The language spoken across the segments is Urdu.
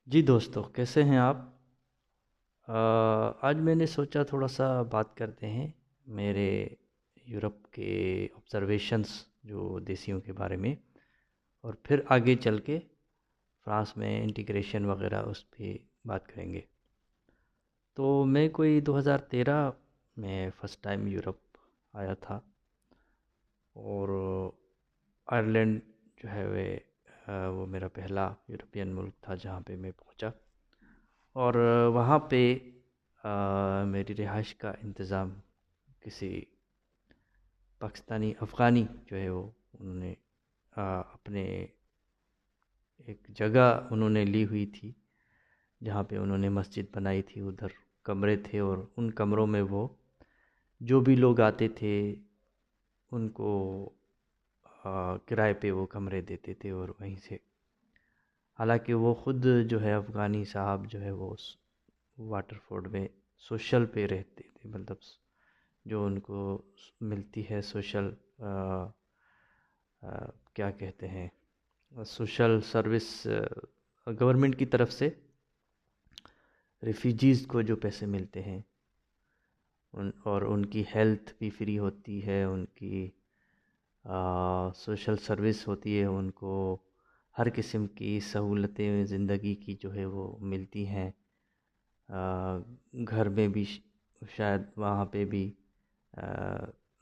جی دوستو، کیسے ہیں آپ؟ آج میں نے سوچا تھوڑا سا بات کرتے ہیں میرے یورپ کے آبزرویشنز جو دیسیوں کے بارے میں، اور پھر آگے چل کے فرانس میں انٹیگریشن وغیرہ اس پہ بات کریں گے۔ تو میں کوئی 2013 میں فرسٹ ٹائم یورپ آیا تھا، اور آئرلینڈ جو ہے وہ میرا پہلا یورپین ملک تھا جہاں پہ میں پہنچا، اور وہاں پہ میری رہائش کا انتظام کسی پاکستانی افغانی جو ہے وہ انہوں نے اپنے ایک جگہ انہوں نے لی ہوئی تھی جہاں پہ انہوں نے مسجد بنائی تھی، ادھر کمرے تھے، اور ان کمروں میں وہ جو بھی لوگ آتے تھے ان کو کرائے پہ وہ کمرے دیتے تھے، اور وہیں سے حالانکہ وہ خود جو ہے افغانی صاحب جو ہے وہ واٹر فورڈ میں سوشل پہ رہتے تھے، مطلب جو ان کو ملتی ہے سوشل کیا کہتے ہیں، سوشل سروس گورنمنٹ کی طرف سے ریفیوجیز کو جو پیسے ملتے ہیں اور ان کی ہیلتھ بھی فری ہوتی ہے، ان کی سوشل سروس ہوتی ہے، ان کو ہر قسم کی سہولتیں زندگی کی جو ہے وہ ملتی ہیں، گھر میں بھی شاید وہاں پہ بھی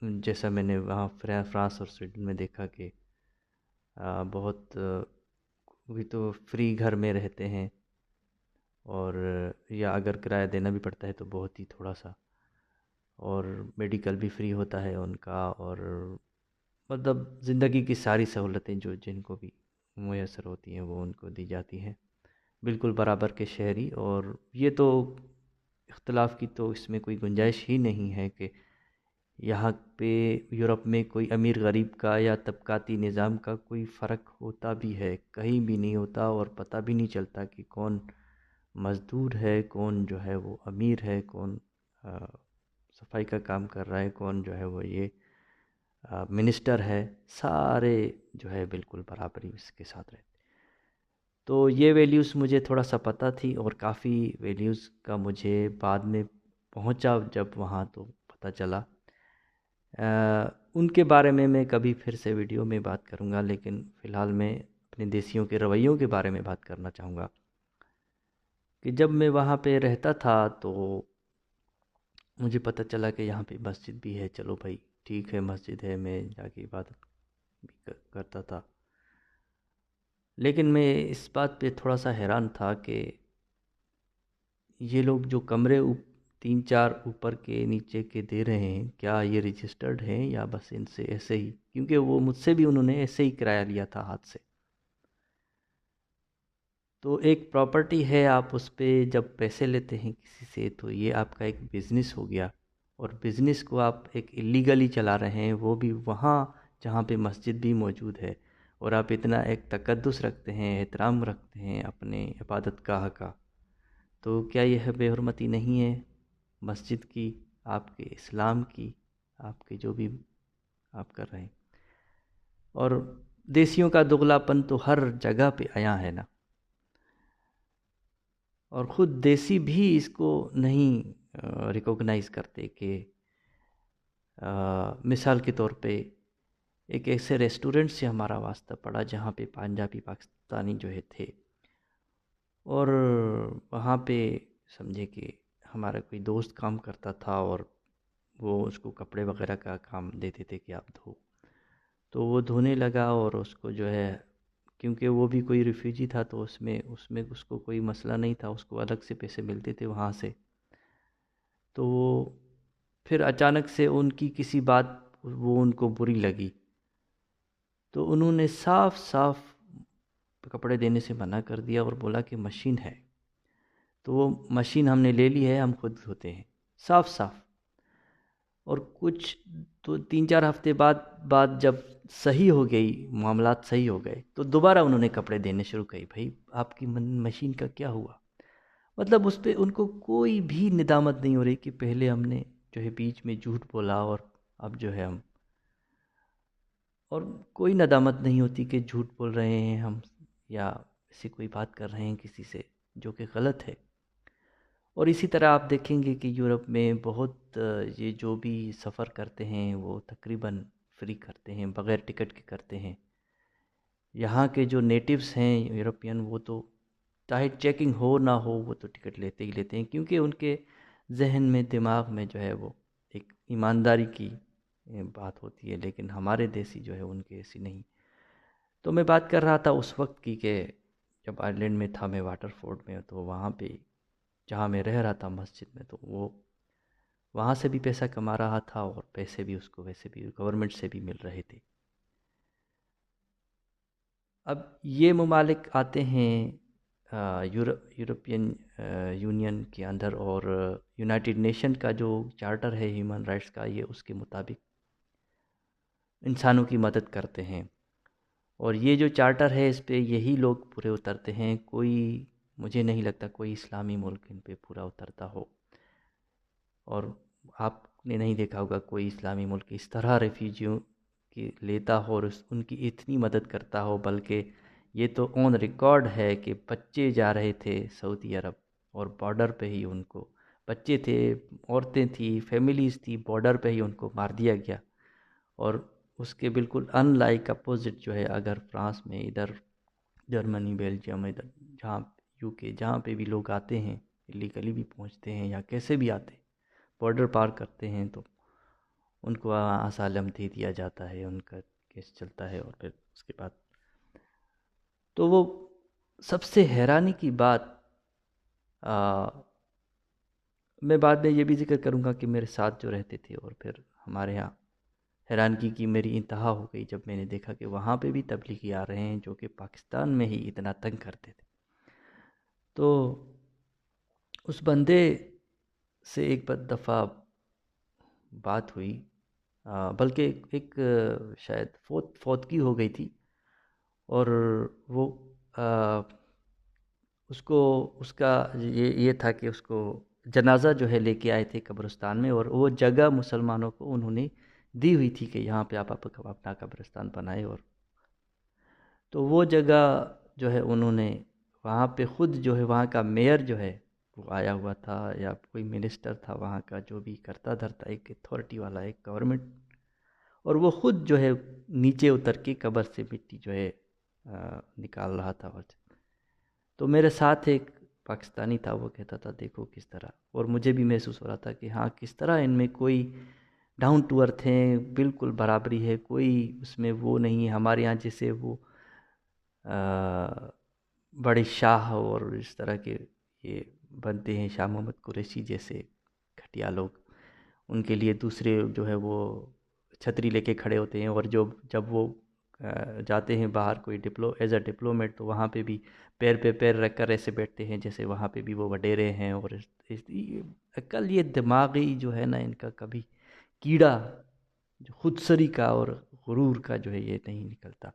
جیسا میں نے وہاں فرانس اور سویڈن میں دیکھا کہ بہت بھی تو فری گھر میں رہتے ہیں، اور یا اگر کرایہ دینا بھی پڑتا ہے تو بہت ہی تھوڑا سا، اور میڈیکل بھی فری ہوتا ہے ان کا، اور مطلب زندگی کی ساری سہولتیں جو جن کو بھی میسر ہوتی ہیں وہ ان کو دی جاتی ہیں، بالکل برابر کے شہری۔ اور یہ تو اختلاف کی تو اس میں کوئی گنجائش ہی نہیں ہے کہ یہاں پہ یورپ میں کوئی امیر غریب کا یا طبقاتی نظام کا کوئی فرق ہوتا بھی ہے، کہیں بھی نہیں ہوتا، اور پتہ بھی نہیں چلتا کہ کون مزدور ہے، کون جو ہے وہ امیر ہے، کون صفائی کا کام کر رہا ہے، کون جو ہے وہ یہ منسٹر ہے، سارے جو ہے بالکل برابری اس کے ساتھ رہتے۔ تو یہ ویلیوز مجھے تھوڑا سا پتہ تھی، اور کافی ویلیوز کا مجھے بعد میں پہنچا جب وہاں تو پتہ چلا۔ ان کے بارے میں کبھی پھر سے ویڈیو میں بات کروں گا، لیکن فی الحال میں اپنے دیسیوں کے رویوں کے بارے میں بات کرنا چاہوں گا کہ جب میں وہاں پہ رہتا تھا تو مجھے پتہ چلا کہ یہاں پہ مسجد بھی ہے، چلو بھائی ٹھیک ہے مسجد ہے، میں جا کے عبادت بھی کرتا تھا، لیکن میں اس بات پہ تھوڑا سا حیران تھا کہ یہ لوگ جو کمرے 3 4 اوپر کے نیچے کے دے رہے ہیں، کیا یہ رجسٹرڈ ہیں یا بس ان سے ایسے ہی، کیونکہ وہ مجھ سے بھی انہوں نے ایسے ہی کرایہ لیا تھا ہاتھ سے۔ تو ایک پراپرٹی ہے، آپ اس پہ جب پیسے لیتے ہیں کسی سے تو یہ آپ کا ایک بزنس ہو گیا، اور بزنس کو آپ ایک اللیگلی چلا رہے ہیں، وہ بھی وہاں جہاں پہ مسجد بھی موجود ہے، اور آپ اتنا ایک تقدس رکھتے ہیں، احترام رکھتے ہیں اپنے عبادت گاہ کا، تو کیا یہ بے حرمتی نہیں ہے مسجد کی، آپ کے اسلام کی، آپ کے جو بھی آپ کر رہے ہیں؟ اور دیسیوں کا دگلاپن تو ہر جگہ پہ عیاں ہے نا، اور خود دیسی بھی اس کو نہیں ریکوگنائز کرتے کہ مثال کے طور پہ ایک ایسے ریسٹورنٹ سے ہمارا واسطہ پڑا جہاں پہ پنجابی پاکستانی جو ہے تھے، اور وہاں پہ سمجھے کہ ہمارا کوئی دوست کام کرتا تھا، اور وہ اس کو کپڑے وغیرہ کا کام دیتے تھے کہ آپ دھو، تو وہ دھونے لگا، اور اس کو جو ہے کیونکہ وہ بھی کوئی ریفیوجی تھا تو اس میں اس کو کوئی مسئلہ نہیں تھا، اس کو الگ سے پیسے ملتے تھے وہاں سے، تو وہ پھر اچانک سے ان کی کسی بات وہ ان کو بری لگی، تو انہوں نے صاف صاف کپڑے دینے سے منع کر دیا، اور بولا کہ مشین ہے، تو وہ مشین ہم نے لے لی ہے، ہم خود دھوتے ہیں، صاف صاف۔ اور کچھ تو 3 4 ہفتے بعد جب صحیح ہو گئی، معاملات صحیح ہو گئے، تو دوبارہ انہوں نے کپڑے دینے شروع کری، بھائی آپ کی مشین کا کیا ہوا؟ مطلب اس پہ ان کو کوئی بھی ندامت نہیں ہو رہی کہ پہلے ہم نے جو ہے بیچ میں جھوٹ بولا، اور اب جو ہے ہم، اور کوئی ندامت نہیں ہوتی کہ جھوٹ بول رہے ہیں ہم، یا ایسی کوئی بات کر رہے ہیں کسی سے، جو کہ غلط ہے۔ اور اسی طرح آپ دیکھیں گے کہ یورپ میں بہت یہ جو بھی سفر کرتے ہیں وہ تقریباً فری کرتے ہیں، بغیر ٹکٹ کے کرتے ہیں۔ یہاں کے جو نیٹیوز ہیں یورپین، وہ تو چاہے چیکنگ ہو نہ ہو وہ تو ٹکٹ لیتے ہی لیتے ہیں، کیونکہ ان کے ذہن میں، دماغ میں جو ہے وہ ایک ایمانداری کی بات ہوتی ہے، لیکن ہمارے دیسی جو ہے ان کے ایسی نہیں۔ تو میں بات کر رہا تھا اس وقت کی کہ جب آئرلینڈ میں تھا میں، واٹر فورڈ میں، تو وہاں پہ جہاں میں رہ رہا تھا مسجد میں، تو وہ وہاں سے بھی پیسہ کما رہا تھا، اور پیسے بھی اس کو ویسے بھی گورنمنٹ سے بھی مل رہے تھے۔ اب یہ ممالک آتے ہیں یورپین یونین کے اندر، اور یونائٹڈ نیشن کا جو چارٹر ہے ہیومن رائٹس کا، یہ اس کے مطابق انسانوں کی مدد کرتے ہیں۔ اور یہ جو چارٹر ہے اس پہ یہی لوگ پورے اترتے ہیں، کوئی مجھے نہیں لگتا کوئی اسلامی ملک ان پہ پورا اترتا ہو، اور آپ نے نہیں دیکھا ہوگا کوئی اسلامی ملک اس طرح ریفیوجیوں کی لیتا ہو اور ان کی اتنی مدد کرتا ہو۔ بلکہ یہ تو آن ریکارڈ ہے کہ بچے جا رہے تھے سعودی عرب، اور بارڈر پہ ہی ان کو، بچے تھے، عورتیں تھیں، فیملیز تھی، بارڈر پہ ہی ان کو مار دیا گیا۔ اور اس کے بالکل ان لائک اپوزٹ جو ہے، اگر فرانس میں، ادھر جرمنی، بیلجیم، ادھر جہاں یو کے، جہاں پہ بھی لوگ آتے ہیں، ایلیگلی بھی پہنچتے ہیں یا کیسے بھی آتے ہیں، بارڈر پار کرتے ہیں، تو ان کو اسائلم دے دیا جاتا ہے، ان کا کیس چلتا ہے، اور پھر اس کے بعد تو وہ سب سے حیرانی کی بات، میں بعد میں یہ بھی ذکر کروں گا کہ میرے ساتھ جو رہتے تھے، اور پھر ہمارے ہاں حیرانگی کی میری انتہا ہو گئی جب میں نے دیکھا کہ وہاں پہ بھی تبلیغی آ رہے ہیں جو کہ پاکستان میں ہی اتنا تنگ کرتے تھے۔ تو اس بندے سے ایک دفعہ بات ہوئی، بلکہ ایک شاید فوتگی ہو گئی تھی، اور وہ اس کا یہ تھا کہ اس کو جنازہ جو ہے لے کے آئے تھے قبرستان میں، اور وہ جگہ مسلمانوں کو انہوں نے دی ہوئی تھی کہ یہاں پہ آپ اپنا قبرستان بنائے۔ اور تو وہ جگہ جو ہے انہوں نے وہاں پہ خود جو ہے، وہاں کا میئر جو ہے وہ آیا ہوا تھا، یا کوئی منسٹر تھا وہاں کا، جو بھی کرتا دھرتا ایک اتھارٹی والا، ایک گورنمنٹ، اور وہ خود جو ہے نیچے اتر کے قبر سے مٹی جو ہے نکال رہا تھا۔ تو میرے ساتھ ایک پاکستانی تھا، وہ کہتا تھا دیکھو کس طرح، اور مجھے بھی محسوس ہو رہا تھا کہ ہاں کس طرح ان میں کوئی ڈاؤن ٹو ارتھ ہیں، بالکل برابری ہے، کوئی اس میں وہ نہیں ہے ہمارے ہاں جیسے وہ بڑے شاہ اور اس طرح کے یہ بنتے ہیں، شاہ محمد قریشی جیسے گھٹیا لوگ، ان کے لیے دوسرے جو ہے وہ چھتری لے کے کھڑے ہوتے ہیں، اور جب وہ جاتے ہیں باہر کوئی ایز اے ڈپلومیٹ، تو وہاں پہ بھی پیر پہ پیر رکھ کر ایسے بیٹھتے ہیں جیسے وہاں پہ بھی وہ وڈیرے ہیں۔ اور عقل، یہ دماغی جو ہے نا ان کا کبھی کیڑا، جو خودسری کا اور غرور کا جو ہے یہ نہیں نکلتا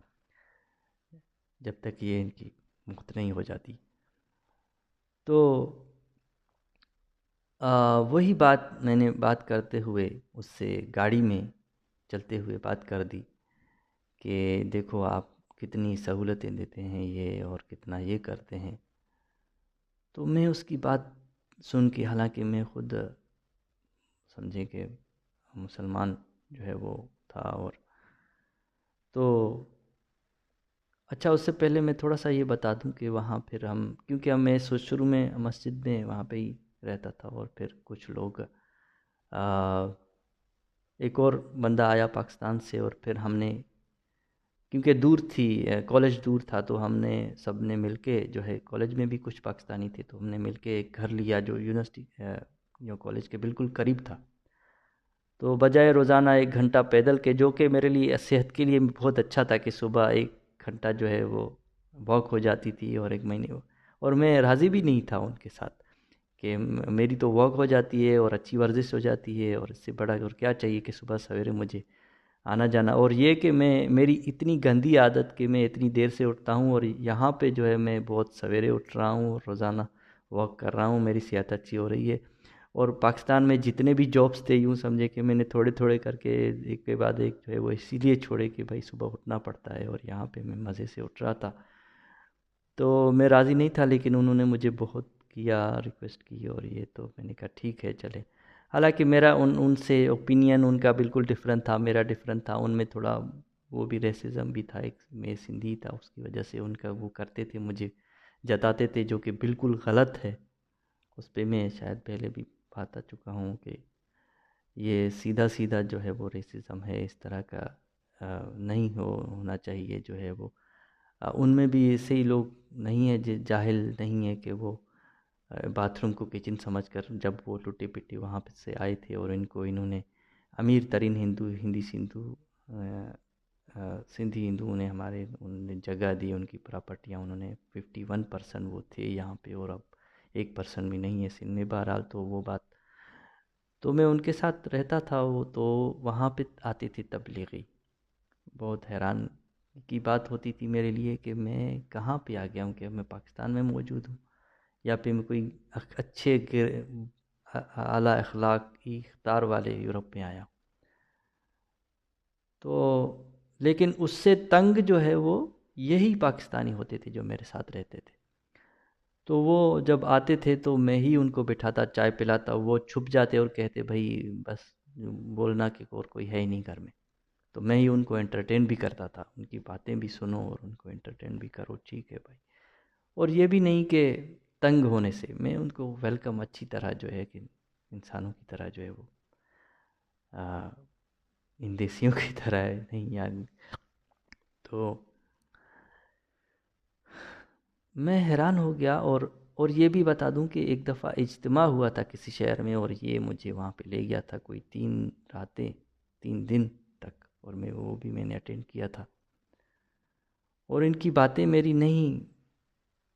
جب تک یہ ان کی موت نہیں ہو جاتی۔ تو وہی بات میں نے بات کرتے ہوئے اس سے گاڑی میں چلتے ہوئے بات کر دی کہ دیکھو آپ کتنی سہولتیں دیتے ہیں یہ، اور کتنا یہ کرتے ہیں۔ تو میں اس کی بات سن کے، حالانکہ میں خود سمجھے کہ مسلمان جو ہے وہ تھا، اور تو اچھا، اس سے پہلے میں تھوڑا سا یہ بتا دوں کہ وہاں پھر کیونکہ میں شروع میں مسجد میں وہاں پہ ہی رہتا تھا، اور پھر کچھ لوگ ایک اور بندہ آیا پاکستان سے، اور پھر ہم نے، کیونکہ دور تھی، کالج دور تھا، تو ہم نے سب نے مل کے جو ہے، کالج میں بھی کچھ پاکستانی تھے، تو ہم نے مل کے ایک گھر لیا جو یونیورسٹی جو کالج کے بالکل قریب تھا۔ تو بجائے روزانہ 1 گھنٹہ پیدل کے، جو کہ میرے لیے صحت کے لیے بہت اچھا تھا کہ صبح 1 گھنٹہ جو ہے وہ واک ہو جاتی تھی، اور 1 مہینے، اور میں راضی بھی نہیں تھا ان کے ساتھ کہ میری تو واک ہو جاتی ہے اور اچھی ورزش ہو جاتی ہے، اور اس سے بڑا اور کیا چاہیے کہ صبح سویرے مجھے آنا جانا۔ اور یہ کہ میری اتنی گندی عادت کہ میں اتنی دیر سے اٹھتا ہوں، اور یہاں پہ جو ہے میں بہت سویرے اٹھ رہا ہوں اور روزانہ واک کر رہا ہوں، میری صحت اچھی ہو رہی ہے۔ اور پاکستان میں جتنے بھی جابس تھے، یوں سمجھے کہ میں نے تھوڑے تھوڑے کر کے ایک کے بعد ایک جو ہے وہ اسی لیے چھوڑے کہ بھائی صبح اٹھنا پڑتا ہے، اور یہاں پہ میں مزے سے اٹھ رہا تھا۔ تو میں راضی نہیں تھا، لیکن انہوں نے مجھے بہت کیا، ریکویسٹ کی، اور یہ تو میں نے کہا ٹھیک ہے چلے. حالانکہ میرا ان سے اوپینین ان کا بالکل ڈفرینٹ تھا، میرا ڈفرینٹ تھا. ان میں تھوڑا وہ بھی ریسزم بھی تھا، ایک میں سندھی تھا، اس کی وجہ سے ان کا وہ کرتے تھے، مجھے جتاتے تھے، جو کہ بالکل غلط ہے. اس پہ میں شاید پہلے بھی بتا چکا ہوں کہ یہ سیدھا سیدھا جو ہے وہ ریسزم ہے، اس طرح کا نہیں ہونا چاہیے. جو ہے وہ ان میں بھی ایسے ہی لوگ نہیں ہیں، جاہل نہیں ہے کہ وہ باتھ روم کو کچن سمجھ کر، جب وہ ٹوٹے پٹے وہاں پہ سے آئے تھے، اور انہوں نے امیر ترین سندھی ہندوؤں نے ہمارے انہوں نے جگہ دی، ان کی پراپرٹیاں انہوں نے 51% وہ تھے یہاں پہ، اور اب 1% بھی نہیں ہے سندھ میں. بہرحال تو وہ بات، تو میں ان کے ساتھ رہتا تھا. وہ تو وہاں پہ آتے تھے تبلیغی. بہت حیران کی بات ہوتی تھی میرے لیے کہ میں کہاں پہ آ گیا ہوں، کہ میں پاکستان میں موجود ہوں، یا پھر میں کوئی اچھے اعلیٰ اخلاقی اقدار والے یورپ میں آیا. تو لیکن اس سے تنگ جو ہے وہ یہی پاکستانی ہوتے تھے جو میرے ساتھ رہتے تھے. تو وہ جب آتے تھے تو میں ہی ان کو بٹھاتا، چائے پلاتا، وہ چھپ جاتے اور کہتے بھائی بس بولنا کہ اور کوئی ہے ہی نہیں گھر میں. تو میں ہی ان کو انٹرٹین بھی کرتا تھا، ان کی باتیں بھی سنو اور ان کو انٹرٹین بھی کرو. ٹھیک ہے بھائی. اور یہ بھی نہیں کہ تنگ ہونے سے، میں ان کو ویلکم اچھی طرح جو ہے کہ انسانوں کی طرح جو ہے وہ ان دیسیوں کی طرح ہے نہیں یار. تو میں حیران ہو گیا. اور یہ بھی بتا دوں کہ ایک دفعہ اجتماع ہوا تھا کسی شہر میں، اور یہ مجھے وہاں پہ لے گیا تھا کوئی 3 راتیں 3 دن تک، اور وہ بھی میں نے اٹینڈ کیا تھا. اور ان کی باتیں میری نہیں،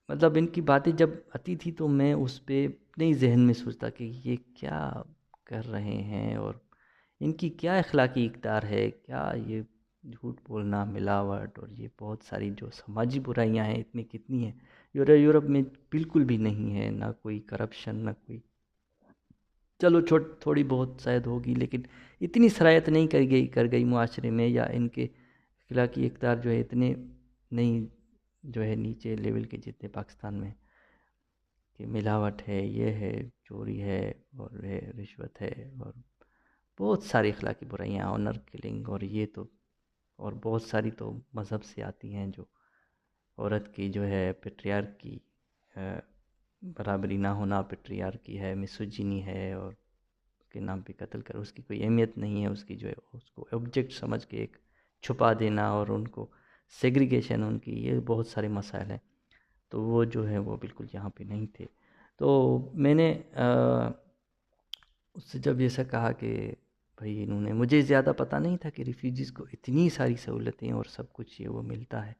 مطلب ان کی باتیں جب آتی تھی تو میں اس پہ اپنے ذہن میں سوچتا کہ یہ کیا کر رہے ہیں، اور ان کی کیا اخلاقی اقدار ہے، کیا یہ جھوٹ بولنا، ملاوٹ، اور یہ بہت ساری جو سماجی برائیاں ہیں اتنی کتنی ہیں. یورپ میں بالکل بھی نہیں ہے، نہ کوئی کرپشن، نہ کوئی، چلو تھوڑی بہت شاید ہوگی، لیکن اتنی سرایت نہیں کر گئی معاشرے میں، یا ان کے اخلاقی اقدار جو ہے اتنے نہیں جو ہے نیچے لیول کے جتنے پاکستان میں، کہ ملاوٹ ہے، یہ ہے، چوری ہے، اور ہے رشوت ہے، اور بہت ساری اخلاقی برائیاں، آنر کلنگ، اور یہ تو، اور بہت ساری تو مذہب سے آتی ہیں، جو عورت کی جو ہے پیٹریارک کی برابری نہ ہونا، پیٹریارک کی ہے، مسوجینی ہے، اور اس کے نام پہ قتل کر، اس کی کوئی اہمیت نہیں ہے، اس کی جو ہے اس کو آبجیکٹ سمجھ کے ایک چھپا دینا، اور ان کو سیگریگیشن، ان کی یہ بہت سارے مسائل ہیں. تو وہ جو ہے وہ بالکل یہاں پہ نہیں تھے. تو میں نے اس سے جب ایسا کہا کہ بھائی انہوں نے، مجھے زیادہ پتہ نہیں تھا کہ ریفیوجیز کو اتنی ساری سہولتیں اور سب کچھ یہ وہ ملتا ہے،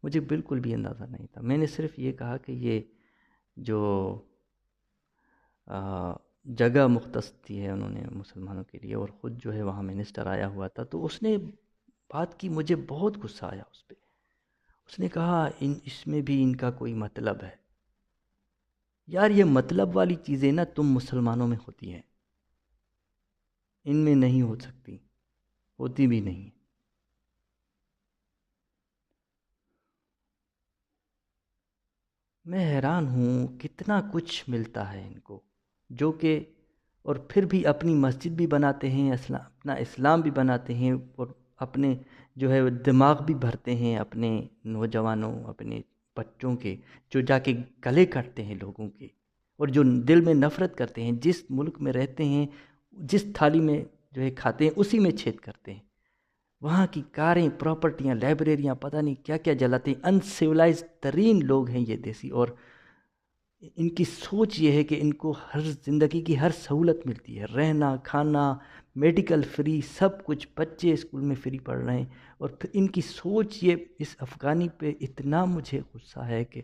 مجھے بالکل بھی اندازہ نہیں تھا. میں نے صرف یہ کہا کہ یہ جو جگہ مختص تھی ہے انہوں نے مسلمانوں کے لیے، اور خود جو ہے وہاں منسٹر آیا ہوا تھا، تو اس نے بات کی، مجھے بہت غصہ آیا اس پہ. اس نے کہا اس میں بھی ان کا کوئی مطلب ہے. یار یہ مطلب والی چیزیں نا تم مسلمانوں میں ہوتی ہیں، ان میں نہیں ہو سکتی، ہوتی بھی نہیں. میں حیران ہوں کتنا کچھ ملتا ہے ان کو، جو کہ، اور پھر بھی اپنی مسجد بھی بناتے ہیں، اپنا اسلام بھی بناتے ہیں، اور اپنے جو ہے دماغ بھی بھرتے ہیں اپنے نوجوانوں، اپنے بچوں کے، جو جا کے گلے کاٹتے ہیں لوگوں کے، اور جو دل میں نفرت کرتے ہیں. جس ملک میں رہتے ہیں، جس تھالی میں جو ہے کھاتے ہیں، اسی میں چھید کرتے ہیں. وہاں کی کاریں، پراپرٹیاں، لائبریریاں، پتہ نہیں کیا کیا جلاتے ہیں. انسیولائز ترین لوگ ہیں یہ دیسی، اور ان کی سوچ یہ ہے کہ ان کو ہر زندگی کی ہر سہولت ملتی ہے، رہنا، کھانا، میڈیکل فری، سب کچھ، بچے اسکول میں فری پڑھ رہے ہیں. اور پھر ان کی سوچ یہ، اس افغانی پہ اتنا مجھے غصہ ہے کہ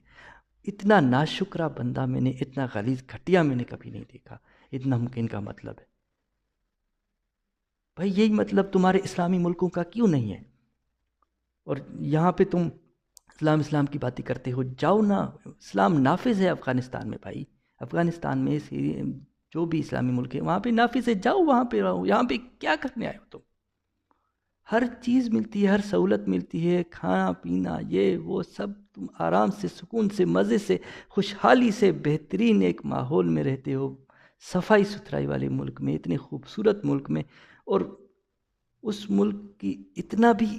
اتنا ناشکرہ بندہ میں نے، اتنا غلیظ گھٹیا میں نے کبھی نہیں دیکھا. اتنا ممکن کا مطلب ہے بھائی، یہی مطلب تمہارے اسلامی ملکوں کا کیوں نہیں ہے؟ اور یہاں پہ تم اسلام کی باتیں کرتے ہو. جاؤ نا، اسلام نافذ ہے افغانستان میں بھائی. افغانستان میں جو بھی اسلامی ملک ہے وہاں پہ نافذ ہے، جاؤ وہاں پہ رہو. یہاں پہ کیا کرنے آئے ہو تم؟ ہر چیز ملتی ہے، ہر سہولت ملتی ہے، کھانا پینا یہ وہ سب، تم آرام سے، سکون سے، مزے سے، خوشحالی سے، بہترین ایک ماحول میں رہتے ہو، صفائی ستھرائی والے ملک میں، اتنے خوبصورت ملک میں، اور اس ملک کی اتنا بھی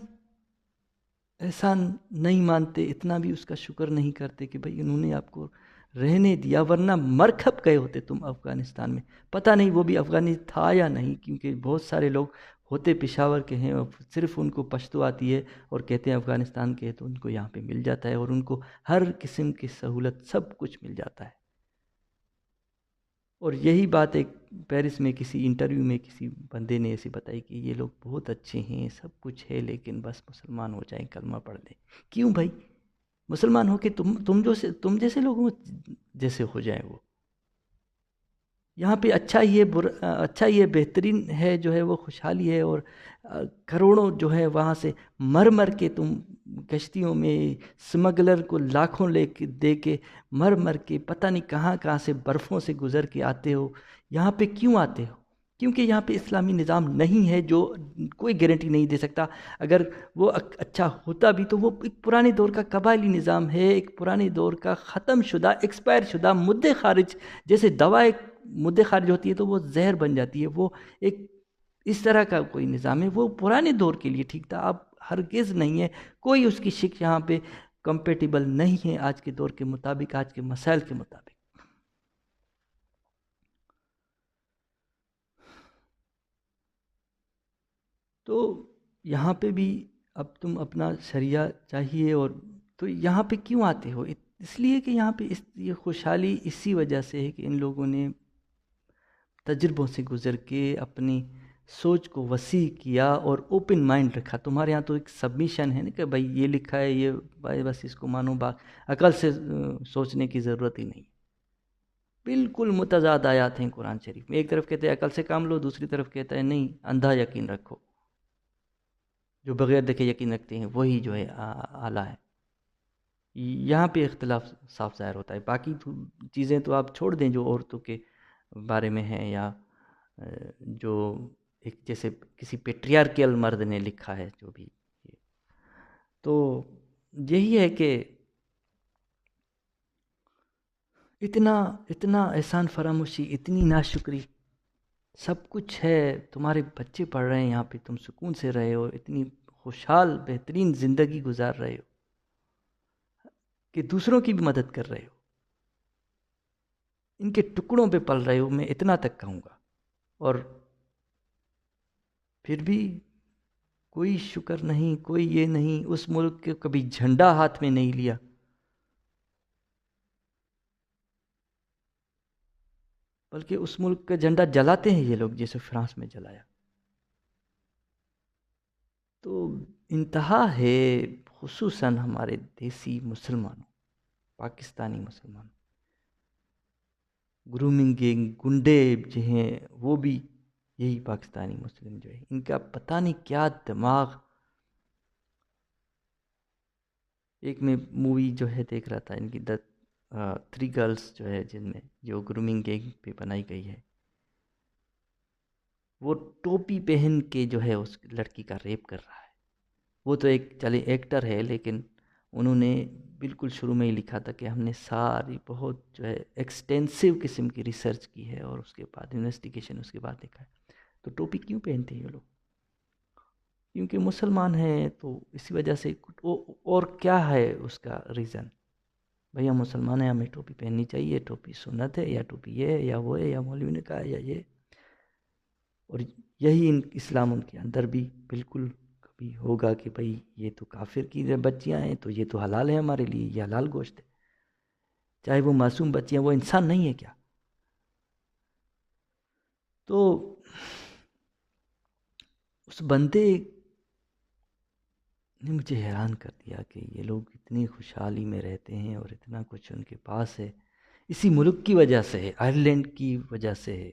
احسان نہیں مانتے، اتنا بھی اس کا شکر نہیں کرتے کہ بھئی انہوں نے آپ کو رہنے دیا، ورنہ مرکب گئے ہوتے تم افغانستان میں. پتہ نہیں وہ بھی افغانی تھا یا نہیں، کیونکہ بہت سارے لوگ ہوتے پشاور کے ہیں اور صرف ان کو پشتو آتی ہے اور کہتے ہیں افغانستان کے، تو ان کو یہاں پہ مل جاتا ہے اور ان کو ہر قسم کی سہولت سب کچھ مل جاتا ہے. اور یہی بات ایک پیرس میں کسی انٹرویو میں کسی بندے نے ایسی بتائی کہ یہ لوگ بہت اچھے ہیں، سب کچھ ہے، لیکن بس مسلمان ہو جائیں، کلمہ پڑھ دیں. کیوں بھائی؟ مسلمان ہو کے تم جیسے لوگوں جیسے ہو جائیں وہ. یہاں پہ اچھا یہ بہترین ہے جو ہے وہ خوشحالی ہے، اور کروڑوں جو ہے وہاں سے مر مر کے تم کشتیوں میں سمگلر کو لاکھوں لے کے دے کے مر کے پتہ نہیں کہاں کہاں سے برفوں سے گزر کے آتے ہو. یہاں پہ کیوں آتے ہو؟ کیونکہ یہاں پہ اسلامی نظام نہیں ہے، جو کوئی گارنٹی نہیں دے سکتا. اگر وہ اچھا ہوتا بھی تو وہ ایک پرانے دور کا قبائلی نظام ہے، ایک پرانے دور کا ختم شدہ، ایکسپائر شدہ، مدعے خارج، جیسے دوا ایک مدعے خارج ہوتی ہے تو وہ زہر بن جاتی ہے، وہ ایک اس طرح کا کوئی نظام ہے. وہ پرانے دور کے لیے ٹھیک تھا، اب ہرگز نہیں ہے. کوئی اس کی شک یہاں پہ کمپیٹیبل نہیں ہے آج کے دور کے مطابق، آج کے مسائل کے مطابق. تو یہاں پہ بھی اب تم اپنا شریعہ چاہیے، اور تو یہاں پہ کیوں آتے ہو؟ اس لیے کہ یہاں پہ یہ خوشحالی اسی وجہ سے ہے کہ ان لوگوں نے تجربوں سے گزر کے اپنی سوچ کو وسیع کیا اور اوپن مائنڈ رکھا. تمہارے ہاں تو ایک سبمیشن ہے نا کہ بھائی یہ لکھا ہے، یہ بھائی بس اس کو مانو، عقل سے سوچنے کی ضرورت ہی نہیں. بالکل متضاد آیات ہیں قرآن شریف میں. ایک طرف کہتے ہیں عقل سے کام لو، دوسری طرف کہتا ہے نہیں، اندھا یقین رکھو. جو بغیر دیکھے یقین رکھتے ہیں وہی جو ہے اعلیٰ ہے. یہاں پہ اختلاف صاف ظاہر ہوتا ہے. باقی چیزیں تو آپ چھوڑ دیں جو عورتوں کے بارے میں ہیں، یا جو ایک جیسے کسی پیٹریارکیل مرد نے لکھا ہے جو بھی. تو یہی ہے کہ اتنا احسان فراموشی، اتنی ناشکری، سب کچھ ہے. تمہارے بچے پڑھ رہے ہیں یہاں پہ، تم سکون سے رہے ہو، اتنی خوشحال بہترین زندگی گزار رہے ہو کہ دوسروں کی بھی مدد کر رہے ہو. ان کے ٹکڑوں پہ پل رہے ہو، میں اتنا تک کہوں گا. اور پھر بھی کوئی شکر نہیں، کوئی یہ نہیں، اس ملک کے کبھی جھنڈا ہاتھ میں نہیں لیا. بلکہ اس ملک کا جھنڈا جلاتے ہیں یہ لوگ، جیسے فرانس میں جلایا. تو انتہا ہے، خصوصاً ہمارے دیسی مسلمانوں، پاکستانی مسلمانوں. گرومنگ گینگ، گنڈے جو ہیں وہ بھی یہی پاکستانی مسلم جو ہے، ان کا پتہ نہیں کیا دماغ. ایک میں مووی جو ہے دیکھ رہا تھا ان کی 3 گرلز جو ہے، جن میں جو گرومنگ گینگ پہ بنائی گئی ہے، وہ ٹوپی پہن کے جو ہے اس لڑکی کا ریپ کر رہا ہے. وہ تو ایک چلے ایکٹر ہے، لیکن انہوں نے بالکل شروع میں ہی لکھا تھا کہ ہم نے ساری بہت جو ہے ایکسٹینسو قسم کی ریسرچ کی ہے، اور اس کے بعد انویسٹیگیشن اس کے بعد دیکھا ہے. تو ٹوپی کیوں پہنتے ہیں یہ لوگ؟ کیونکہ مسلمان ہیں، تو اسی وجہ سے. اور کیا ہے اس کا ریزن؟ بھئی ہم مسلمان ہیں، ہمیں ٹوپی پہننی چاہیے، ٹوپی سنت ہے، یا ٹوپی یہ ہے یا وہ ہے، یا مولوی نے کہا یا یہ. اور یہی اسلام ان کے اندر بھی بالکل کبھی ہوگا کہ بھئی یہ تو کافر کی بچیاں ہیں، تو یہ تو حلال ہے ہمارے لیے، یہ حلال گوشت ہے. چاہے وہ معصوم بچیاں، وہ انسان نہیں ہے کیا؟ تو اس بندے نے مجھے حیران کر دیا کہ یہ لوگ اتنی خوشحالی میں رہتے ہیں اور اتنا کچھ ان کے پاس ہے. اسی ملک کی وجہ سے ہے، آئرلینڈ کی وجہ سے ہے،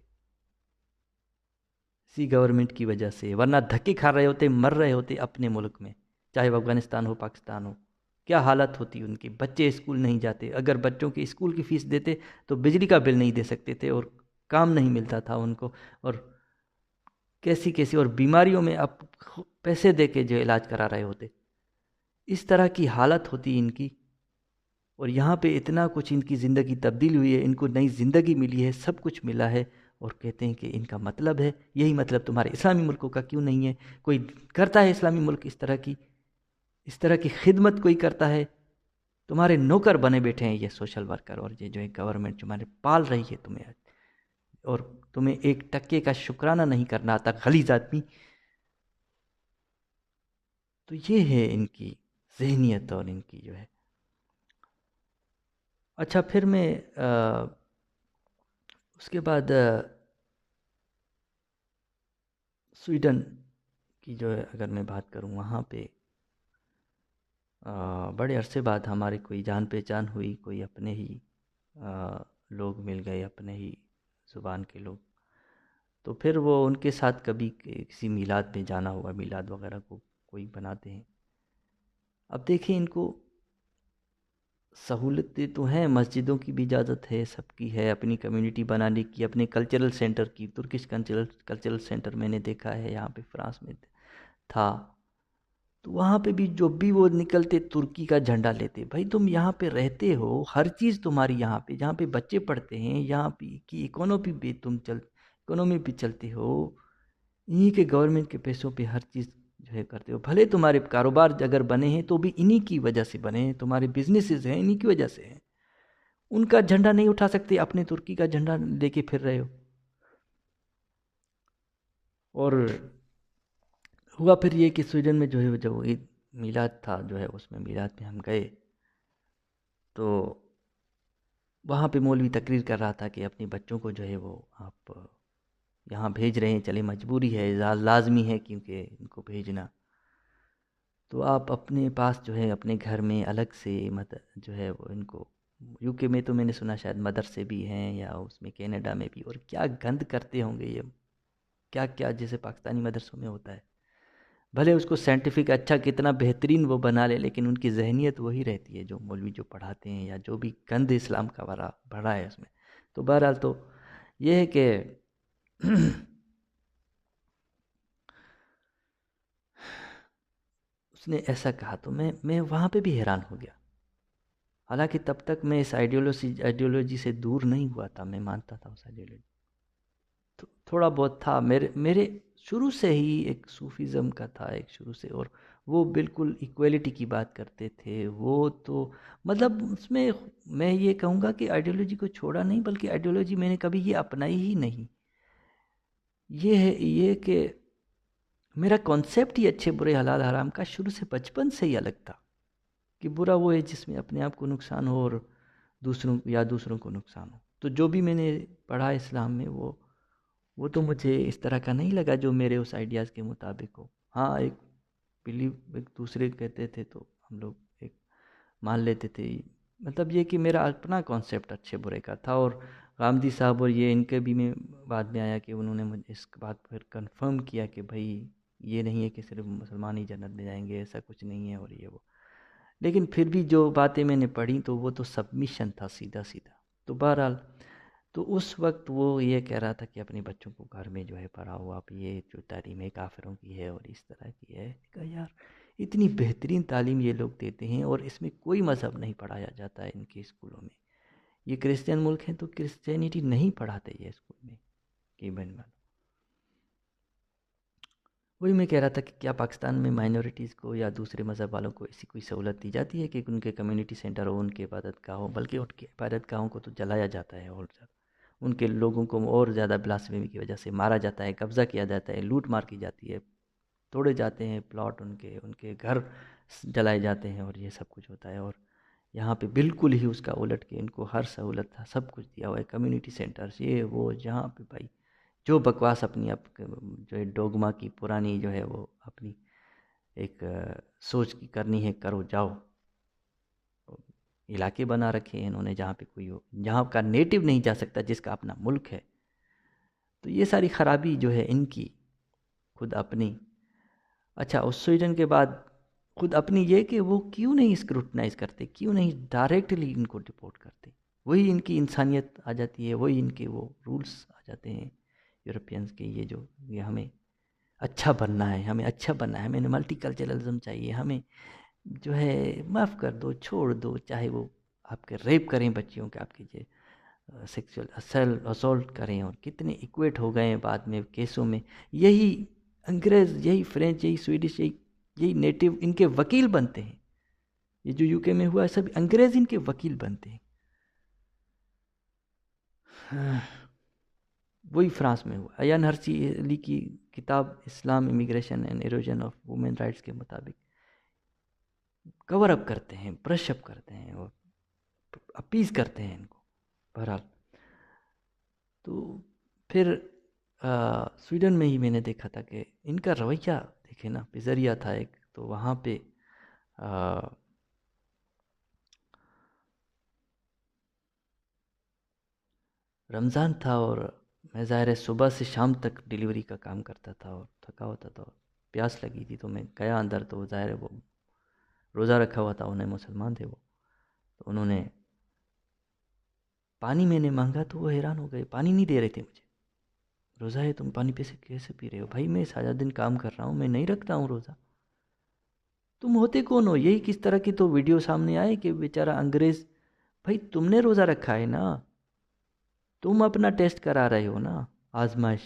اسی گورنمنٹ کی وجہ سے. ورنہ دھکے کھا رہے ہوتے، مر رہے ہوتے اپنے ملک میں، چاہے وہ افغانستان ہو، پاکستان ہو. کیا حالت ہوتی ان کی؟ بچے اسکول نہیں جاتے. اگر بچوں کی اسکول کی فیس دیتے تو بجلی کا بل نہیں دے سکتے تھے، اور کام نہیں ملتا تھا ان کو. اور کیسی کیسی اور بیماریوں میں اب پیسے دے کے جو علاج کرا رہے ہوتے، اس طرح کی حالت ہوتی ان کی. اور یہاں پہ اتنا کچھ ان کی زندگی تبدیل ہوئی ہے، ان کو نئی زندگی ملی ہے، سب کچھ ملا ہے، اور کہتے ہیں کہ ان کا مطلب ہے یہی مطلب تمہارے اسلامی ملکوں کا کیوں نہیں ہے؟ کوئی کرتا ہے اسلامی ملک اس طرح کی خدمت کوئی کرتا ہے؟ تمہارے نوکر بنے بیٹھے ہیں یہ سوشل ورکر اور یہ جو ہے گورنمنٹ تمہارے پال رہی ہے تمہیں، اور تمہیں ایک ٹکے کا شکرانہ نہیں کرنا آتا، غلیظ آدمی. تو یہ ہے ان کی ذہنیت اور ان کی جو ہے. اچھا پھر میں اس کے بعد سویڈن کی جو ہے اگر میں بات کروں، وہاں پہ بڑے عرصے بعد ہماری کوئی جان پہچان ہوئی، کوئی اپنے ہی لوگ مل گئے، اپنے ہی زبان کے لوگ. تو پھر وہ ان کے ساتھ کبھی کسی میلاد میں جانا ہوگا، میلاد وغیرہ کو کوئی بناتے ہیں. اب دیکھیں ان کو سہولتیں تو ہیں، مسجدوں کی بھی اجازت ہے، سب کی ہے، اپنی کمیونٹی بنانے کی، اپنے کلچرل سینٹر کی. ترکش کلچرل سینٹر میں نے دیکھا ہے یہاں پہ فرانس میں تھا، تو وہاں پہ بھی جو بھی وہ نکلتے ترکی کا جھنڈا لیتے. بھائی تم یہاں پہ رہتے ہو، ہر چیز تمہاری یہاں پہ، جہاں پہ بچے پڑھتے ہیں، یہاں پہ کی اکانومی پہ چلتے ہو، انہی کے گورنمنٹ کے پیسوں پہ ہر چیز جو ہے کرتے ہو. بھلے تمہارے کاروبار اگر بنے ہیں تو بھی انہی کی وجہ سے بنے ہیں، تمہارے بزنسز ہیں انہی کی وجہ سے ہیں. ان کا جھنڈا نہیں اٹھا سکتے، اپنے ترکی کا جھنڈا لے کے پھر رہے ہو. اور ہوا پھر یہ کہ سویڈن میں جو ہے جب عید میلاد تھا جو ہے، اس میں میلاد میں ہم گئے تو وہاں پہ مولوی تقریر کر رہا تھا کہ اپنے بچوں کو جو ہے وہ آپ یہاں بھیج رہے ہیں، چلے مجبوری ہے، لازمی ہے کیونکہ ان کو بھیجنا، تو آپ اپنے پاس جو ہے اپنے گھر میں الگ سے جو ہے وہ ان کو، یو کے میں تو میں نے سنا شاید مدرسے بھی ہیں، یا اس میں کینیڈا میں بھی، اور کیا گند کرتے ہوں گے یہ، کیا کیا جیسے پاکستانی مدرسوں میں ہوتا ہے. بھلے اس کو سائنٹیفک اچھا کتنا بہترین وہ بنا لے، لیکن ان کی ذہنیت وہی رہتی ہے جو مولوی جو پڑھاتے ہیں، یا جو بھی گند اسلام کا بھرا ہے اس میں. تو بہرحال تو یہ ہے کہ اس نے ایسا کہا تو میں وہاں پہ بھی حیران ہو گیا. حالانکہ تب تک میں اس آئیڈیولوجی سے دور نہیں ہوا تھا، میں مانتا تھا اس آئیڈیولوجی، تو تھوڑا بہت تھا میرے شروع سے ہی ایک صوفیزم کا تھا ایک شروع سے. اور وہ بالکل ایکویلٹی کی بات کرتے تھے. وہ تو مطلب اس میں یہ کہوں گا کہ آئیڈیولوجی کو چھوڑا نہیں، بلکہ آئیڈیولوجی میں نے کبھی یہ اپنائی ہی نہیں. یہ ہے یہ کہ میرا کانسیپٹ ہی اچھے برے حلال حرام کا شروع سے بچپن سے ہی الگ تھا، کہ برا وہ ہے جس میں اپنے آپ کو نقصان ہو اور دوسروں کو نقصان ہو. تو جو بھی میں نے پڑھا اسلام میں وہ تو مجھے اس طرح کا نہیں لگا جو میرے اس آئیڈیاز کے مطابق ہو. ہاں ایک دوسرے کہتے تھے تو ہم لوگ ایک مان لیتے تھے. مطلب یہ کہ میرا اپنا کانسیپٹ اچھے برے کا تھا. اور غامدی صاحب اور یہ ان کے بھی میں بعد میں آیا کہ انہوں نے مجھے اس بات پر کنفرم کیا کہ بھائی یہ نہیں ہے کہ صرف مسلمان ہی جنت میں جائیں گے، ایسا کچھ نہیں ہے اور یہ وہ. لیکن پھر بھی جو باتیں میں نے پڑھی تو وہ تو سبمیشن تھا سیدھا. تو بہرحال تو اس وقت وہ یہ کہہ رہا تھا کہ اپنے بچوں کو گھر میں جو ہے پڑھاؤ آپ، یہ جو تعلیم ہے کافروں کی ہے اور اس طرح کی ہے. کہا یار اتنی بہترین تعلیم یہ لوگ دیتے ہیں اور اس میں کوئی مذہب نہیں پڑھایا جاتا ہے ان کے اسکولوں میں. یہ کرسچین ملک ہیں تو کرسچینٹی نہیں پڑھاتے یہ اسکول میں کہ وہی میں کہہ رہا تھا کہ کیا پاکستان میں مائنورٹیز کو یا دوسرے مذہب والوں کو ایسی کوئی سہولت دی جاتی ہے کہ ان کے کمیونٹی سینٹر ہو، ان کے عبادت گاہ ہو، بلکہ ان کے عبادت گاہوں کو تو جلایا جاتا ہے اور زیادہ ان کے لوگوں کو اور زیادہ بلاسفیمی کی وجہ سے مارا جاتا ہے، قبضہ کیا جاتا ہے، لوٹ مار کی جاتی ہے، توڑے جاتے ہیں پلاٹ، ان کے گھر جلائے جاتے ہیں اور یہ سب کچھ ہوتا ہے. اور یہاں پہ بالکل ہی اس کا الٹ کہ ان کو ہر سہولت تھا، سب کچھ دیا ہوا ہے، کمیونٹی سینٹرز یہ وہ، جہاں پہ بھائی جو بکواس اپنی جو ہے ڈوگما کی پرانی جو ہے وہ اپنی ایک سوچ کی کرنی ہے کرو جاؤ. علاقے بنا رکھے ہیں انہوں نے جہاں پہ کوئی ہو، جہاں کا نیٹو نہیں جا سکتا جس کا اپنا ملک ہے. تو یہ ساری خرابی جو ہے ان کی خود اپنی. اچھا اس سویڈن کے بعد خود اپنی یہ کہ وہ کیوں نہیں اسکروٹنائز کرتے، کیوں نہیں ڈائریکٹلی ان کو ڈپورٹ کرتے. وہی ان کی انسانیت آ جاتی ہے، وہی ان کے وہ رولز آ جاتے ہیں یورپینز کے، یہ ہمیں اچھا بننا ہے، ہمیں اچھا بننا ہے، ہمیں ملٹی کلچرلزم چاہیے، ہمیں جو ہے معاف کر دو، چھوڑ دو، چاہے وہ آپ کے ریپ کریں بچیوں کے، آپ کی سیکسول اسولٹ کریں، اور کتنے ایکویٹ ہو گئے ہیں بعد میں کیسوں میں. یہی انگریز، یہی فرینچ، یہی سویڈش، یہی نیٹو ان کے وکیل بنتے ہیں. یہ جو یو کے میں ہوا ہے سب انگریز ان کے وکیل بنتے ہیں. وہی فرانس میں ہوا. ایان ہرسی علی کی کتاب اسلام، immigration and erosion of women rights کے مطابق کور اپ کرتے ہیں، برش اپ کرتے ہیں اور اپیز کرتے ہیں ان کو. بہرحال تو پھر سویڈن میں ہی میں نے دیکھا تھا کہ ان کا رویہ دیکھے نا، پزریا تھا ایک، تو وہاں پہ رمضان تھا اور میں ظاہر ہے صبح سے شام تک ڈیلیوری کا کام کرتا تھا اور تھکا ہوتا تھا اور پیاس لگی تھی، تو میں گیا اندر. تو ظاہر ہے وہ روزہ رکھا ہوا تھا، انہیں مسلمان تھے وہ. تو انہوں نے پانی میں نے مانگا تو وہ حیران ہو گئے، پانی نہیں دے رہے تھے مجھے. روزہ ہے تم پانی کیسے پی رہے ہو؟ بھائی میں سارا دن کام کر رہا ہوں، میں نہیں رکھتا ہوں روزہ. تم ہوتے کون ہو؟ یہی کس طرح کی تو ویڈیو سامنے آئے کہ بیچارہ انگریز. بھائی تم نے روزہ رکھا ہے نا، تم اپنا ٹیسٹ کرا رہے ہو نا، آزمائش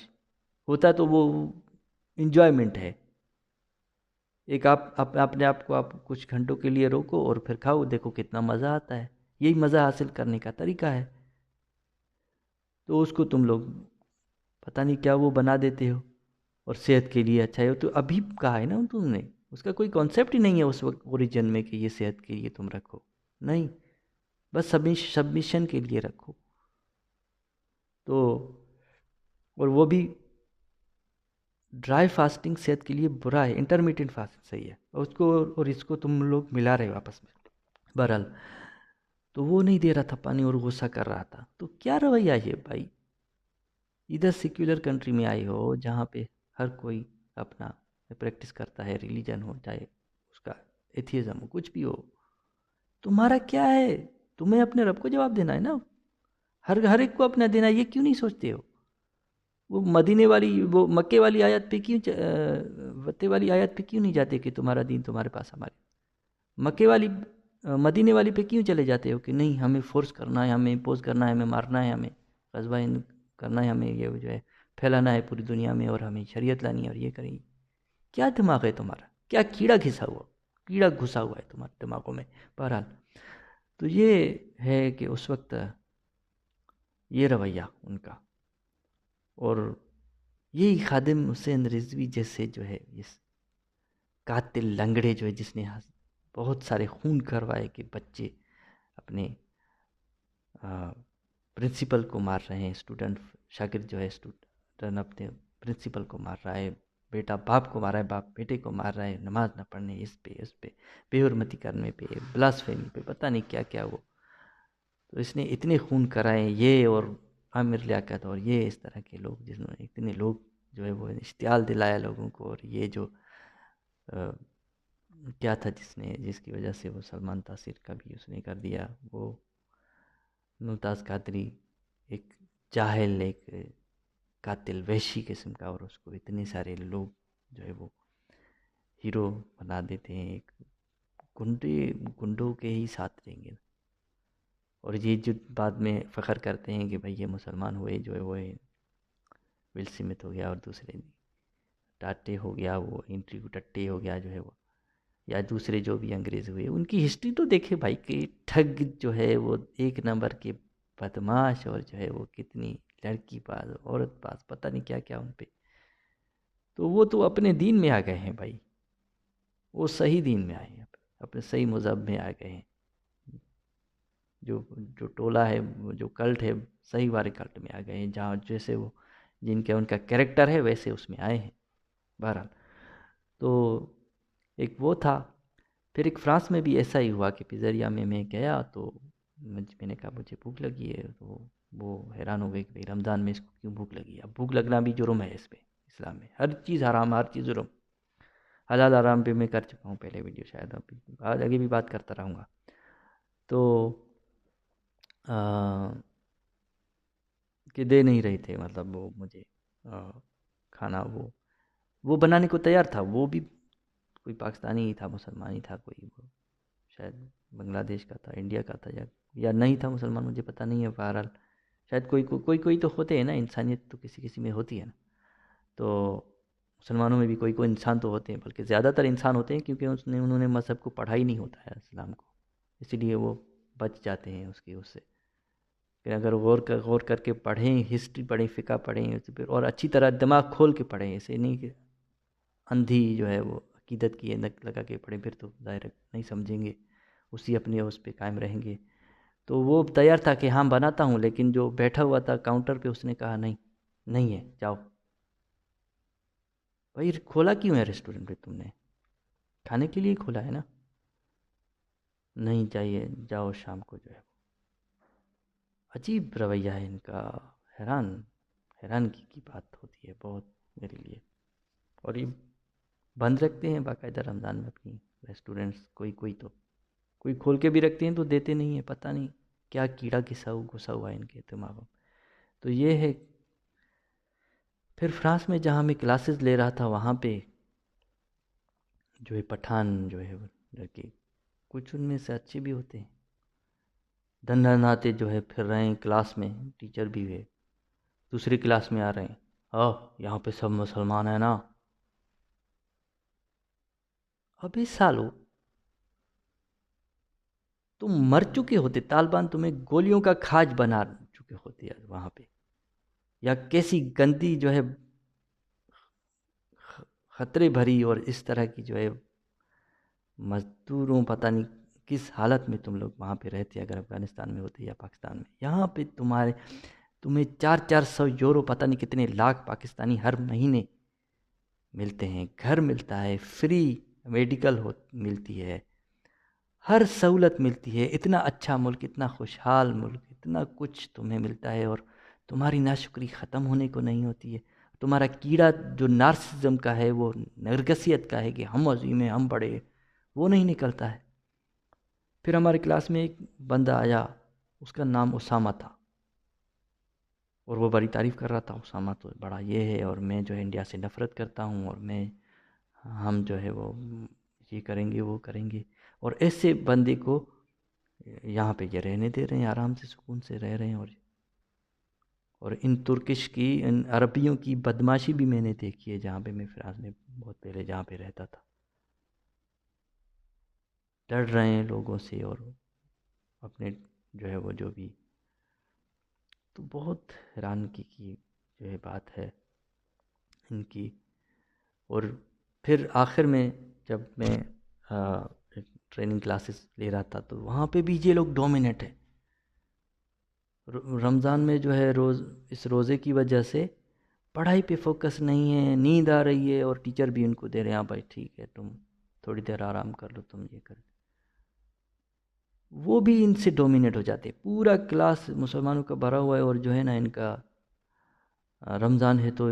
ہوتا تو وہ انجوائمنٹ ہے. ایک آپ اپنے آپ کو آپ کچھ گھنٹوں کے لیے روکو اور پھر کھاؤ، دیکھو کتنا مزہ آتا ہے. یہی مزہ حاصل کرنے کا طریقہ ہے. تو اس کو تم لوگ پتہ نہیں کیا وہ بنا دیتے ہو اور صحت کے لیے اچھا ہے. تو ابھی کہا ہے نا تم نے، اس کا کوئی کانسیپٹ ہی نہیں ہے اس وقت اوریجن میں کہ یہ صحت کے لیے تم رکھو. نہیں، بس سبمیشن کے لیے رکھو. تو اور وہ بھی ڈرائی فاسٹنگ صحت کے لیے برا ہے، انٹرمیڈیٹ فاسٹنگ صحیح ہے. اور اس کو تم لوگ ملا رہے ہو آپس میں. بہرحال تو وہ نہیں دے رہا تھا پانی اور غصہ کر رہا تھا. تو کیا رویہ ہے بھائی؟ ادھر سیکولر کنٹری میں آئے ہو جہاں پہ ہر کوئی اپنا پریکٹس کرتا ہے، ریلیجن ہو چاہے اس کا ایتھیزم ہو، کچھ بھی ہو. تمہارا کیا ہے؟ تمہیں اپنے رب کو جواب دینا ہے نا، ہر ایک کو اپنا دینا ہے. یہ کیوں نہیں سوچتے ہو؟ وہ مدینے والی، وہ مکے والی آیت پہ کیوں وتے والی آیت پہ کیوں نہیں جاتے کہ تمہارا دین تمہارے پاس ہمارے؟ مکے والی مدینے والی پہ کیوں چلے جاتے ہو کہ نہیں ہمیں فورس کرنا ہے، ہمیں امپوز کرنا ہے، ہمیں مارنا ہے، ہمیں غزوہ کرنا ہے، ہمیں یہ جو ہے پھیلانا ہے پوری دنیا میں، اور ہمیں شریعت لانی ہے اور یہ کریں گے؟ کیا دماغ ہے تمہارا؟ کیا کیڑا گھسا ہوا ہے تمہارے دماغوں میں؟ بہرحال تو یہ ہے کہ اس وقت یہ رویہ ان کا. اور یہی خادم حسین رضوی جیسے جو ہے اس قاتل لنگڑے جو ہے، جس نے بہت سارے خون کروائے کہ بچے اپنے پرنسپل کو مار رہے ہیں، اسٹوڈنٹ شاگرد جو ہے اسٹوڈنٹ اپنے پرنسپل کو مار رہا ہے، بیٹا باپ کو مار رہا ہے، باپ بیٹے کو مار رہا ہے، نماز نہ پڑھنے اس پہ بے حرمتی کرنے پہ، بلاسفیمی پہ، پتہ نہیں کیا کیا وہ. تو اس نے اتنے خون کرائے یہ، اور عامر لیاقت اور یہ اس طرح کے لوگ، جنہوں نے اتنے لوگ جو ہے وہ اشتعال دلایا لوگوں کو. اور یہ جو کیا تھا جس کی وجہ سے وہ سلمان تاثیر کا بھی اس نے کر دیا، وہ ممتاز قادری، ایک جاہل، ایک قاتل وحشی قسم کا، اور اس کو اتنے سارے لوگ جو ہے وہ ہیرو بنا دیتے ہیں. ایک گنڈوں کے ہی ساتھ رہیں گے. اور یہ جو بعد میں فخر کرتے ہیں کہ بھئی یہ مسلمان ہوئے جو ہے وہ ول سمتھ ہو گیا، اور دوسرے ٹاٹے ہو گیا، وہ انٹریو ٹٹے ہو گیا جو ہے وہ، یا دوسرے جو بھی انگریز ہوئے. ان کی ہسٹری تو دیکھے بھائی کہ ٹھگ جو ہے وہ ایک نمبر کے بدماش، اور جو ہے وہ کتنی لڑکی باز عورت باز، پتہ نہیں کیا کیا ان پہ. تو وہ تو اپنے دین میں آ گئے ہیں بھائی، وہ صحیح دین میں آئے ہیں، اپنے صحیح مذہب میں آ گئے ہیں. جو ٹولہ ہے، جو کلٹ ہے، صحیح والے کلٹ میں آ گئے ہیں، جہاں جیسے وہ جن کا ان کا کریکٹر ہے ویسے اس میں آئے ہیں. بہرحال تو ایک وہ تھا. پھر ایک فرانس میں بھی ایسا ہی ہوا کہ پزریا میں گیا تو میں نے کہا مجھے بھوک لگی ہے. تو وہ حیران ہو گئے کہ بھئی رمضان میں اس کو کیوں بھوک لگی ہے؟ اب بھوک لگنا بھی جرم ہے اس پہ، اسلام میں ہر چیز حرام، ہر چیز جرم. حلال حرام پہ میں کر چکا ہوں پہلے ویڈیو، شاید ابھی آج آگے بھی بات کرتا رہوں گا. تو کہ دے نہیں رہے تھے، مطلب وہ مجھے کھانا وہ وہ بنانے کو تیار تھا، وہ بھی کوئی پاکستانی ہی تھا، مسلمان ہی تھا، کوئی وہ شاید بنگلہ دیش کا تھا، انڈیا کا تھا، یا نہیں تھا مسلمان، مجھے پتہ نہیں ہے، بہرحال شاید کوئی تو ہوتے ہیں نا، انسانیت تو کسی کسی میں ہوتی ہے نا. تو مسلمانوں میں بھی کوئی انسان تو ہوتے ہیں، بلکہ زیادہ تر انسان ہوتے ہیں، کیونکہ انہوں نے مذہب کو پڑھا ہی نہیں ہوتا ہے، اسلام کو، اسی لیے وہ بچ جاتے ہیں اس سے. کہ اگر غور کر کے پڑھیں، ہسٹری پڑھیں، فقہ پڑھیں، اور اچھی طرح دماغ کھول کے پڑھیں، ایسے نہیں کہ اندھی جو ہے وہ عقیدت کی نک لگا کے پڑھیں، پھر تو ظاہر ہے نہیں سمجھیں گے، اسی اپنے اس پہ قائم رہیں گے. تو وہ تیار تھا کہ ہاں بناتا ہوں، لیکن جو بیٹھا ہوا تھا کاؤنٹر پہ اس نے کہا نہیں، نہیں ہے، جاؤ. بھائی کھولا کیوں ہے ریسٹورنٹ پہ تم نے؟ کھانے کے لیے کھولا ہے نا. نہیں چاہیے، جاؤ شام کو جو ہے. عجیب رویہ ہے ان کا، حیرانگی کی بات ہوتی ہے بہت میرے لیے. اور یہ بند رکھتے ہیں باقاعدہ رمضان میں اپنی ریسٹورنٹس، کوئی کھول کے بھی رکھتے ہیں تو دیتے نہیں ہیں، پتہ نہیں کیا کیڑا گھسا ہوا ہے ان کے دماغوں میں. تو یہ ہے. پھر فرانس میں جہاں میں کلاسز لے رہا تھا، وہاں پہ جو ہے پٹھان جو ہے وہ لڑکے، کچھ ان میں سے اچھے بھی ہوتے ہیں، دھناتے جو ہے پھر رہے ہیں کلاس میں، ٹیچر بھی ہوئے، دوسری کلاس میں آ رہے ہیں، یہاں پہ سب مسلمان ہیں نا. ابھی سالو تم مر چکے ہوتے، طالبان تمہیں گولیوں کا کھاج بنا چکے ہوتے وہاں پہ، یا کیسی گندی جو ہے خطرے بھری اور اس طرح کی جو ہے مزدوروں، پتہ نہیں کس حالت میں تم لوگ وہاں پہ رہتے، اگر افغانستان میں ہوتے یا پاکستان میں. یہاں پہ تمہیں 400 یورو، پتہ نہیں کتنے لاکھ پاکستانی ہر مہینے ملتے ہیں، گھر ملتا ہے، فری میڈیکل ملتی ہے، ہر سہولت ملتی ہے. اتنا اچھا ملک، اتنا خوشحال ملک، اتنا کچھ تمہیں ملتا ہے، اور تمہاری ناشکری ختم ہونے کو نہیں ہوتی ہے. تمہارا کیڑا جو نارسزم کا ہے، وہ نرگسیت کا ہے کہ ہم عظیم ہیں، ہم بڑے، وہ نہیں نکلتا ہے. پھر ہمارے کلاس میں ایک بندہ آیا، اس کا نام اسامہ تھا، اور وہ بڑی تعریف کر رہا تھا، اسامہ تو بڑا یہ ہے، اور میں جو ہے انڈیا سے نفرت کرتا ہوں، اور ہم جو ہے وہ یہ کریں گے، وہ کریں گے. اور ایسے بندے کو یہاں پہ یہ رہنے دے رہے ہیں، آرام سے سکون سے رہ رہے ہیں. اور ان ترکش کی، ان عربیوں کی بدماشی بھی میں نے دیکھی ہے، جہاں پہ میں فرانس میں بہت پہلے جہاں پہ رہتا تھا. ڈر رہے ہیں لوگوں سے، اور اپنے جو ہے وہ جو بھی. تو بہت حیرانگی کی جو ہے بات ہے ان کی. اور پھر آخر میں جب میں ٹریننگ کلاسز لے رہا تھا، تو وہاں پہ بھی یہ لوگ ڈومینیٹ ہیں. رمضان میں جو ہے اس روزے کی وجہ سے پڑھائی پہ فوکس نہیں ہے، نیند آ رہی ہے، اور ٹیچر بھی ان کو دے رہے ہیں، ہاں بھائی ٹھیک ہے، تم تھوڑی دیر آرام کر لو، تم یہ کر. وہ بھی ان سے ڈومینیٹ ہو جاتے، پورا کلاس مسلمانوں کا بھرا ہوا ہے، اور جو ہے نا ان کا رمضان ہے تو